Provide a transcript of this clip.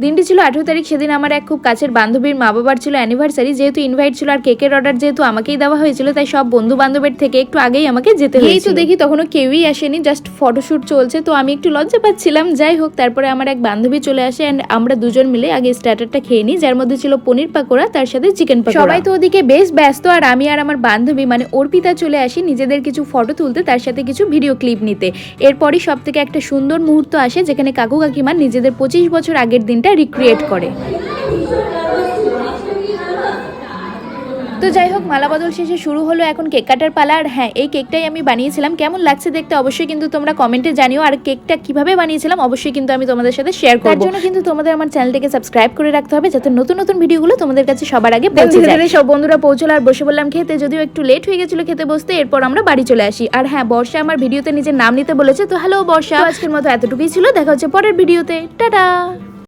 দিনটি ছিল 18 তারিখ। সেদিন আমার এক খুব কাছের বান্ধবীর মা বাবার ছিল অ্যানিভার্সারি, যেহেতু ইনভাইট ছিল আর কেকের অর্ডার যেহেতু আমাকেই দেওয়া হয়েছিল, তাই সব বন্ধু বান্ধবের থেকে একটু আগেই আমাকে যেতে হয়েছিল। এই তো দেখি তখনও কেউই আসেনি, জাস্ট ফটোশুট চলছে, তো আমি একটু লজ্জা পাচ্ছিলাম। যাই হোক, তারপরে আমার এক বান্ধবী চলে আসে অ্যান্ড আমরা দুজন মিলে আগে স্টার্টারটা খেয়ে নিই, যার মধ্যে ছিল পনির পাকোড়া, তার সাথে চিকেন পাকোড়া। সবাই তো ওদিকে বেশ ব্যস্ত, আর আমি আর আমার বান্ধবী মানে অর্পিতা চলে আসি নিজেদের কিছু ফটো তুলতে, তার সাথে কিছু ভিডিও ক্লিপ নিতে। এরপরই সব থেকে একটা সুন্দর মুহূর্ত আসে, যেখানে কাকু কাকিমা নিজেদের 25 বছর আগের দিনটা রিক্রিয়েট করে। তো যাই হোক, মালা বদল শেষে শুরু হলো এখন কেক কাটার পালা। আর হ্যাঁ, এই কেকটাই আমি বানিয়েছিলাম। কেমন লাগছে দেখতে অবশ্যই কিন্তু তোমরা কমেন্টে জানিও, আর কেকটা কিভাবে বানিয়েছিলাম অবশ্যই কিন্তু আমি তোমাদের সাথে শেয়ার করব। তার জন্য কিন্তু তোমাদের আমার চ্যানেলটিকে সাবস্ক্রাইব করে রাখতে হবে, যাতে নতুন নতুন ভিডিওগুলো তোমাদের কাছে সবার আগে পৌঁছে যায়। সব বন্ধুরা পৌঁছলো আর বসে বললাম খেতে, যদিও একটু লেট হয়ে গেছিল খেতে বসতে। এরপর আমরা বাড়ি চলে আসি। আর হ্যাঁ, বর্ষা আমার ভিডিওতে নিজের নাম নিতে বলেছে, তো হ্যালো বর্ষা। আজকের মতো এতটুকুই ছিল, দেখা হচ্ছে পরের ভিডিওতে। টাটা।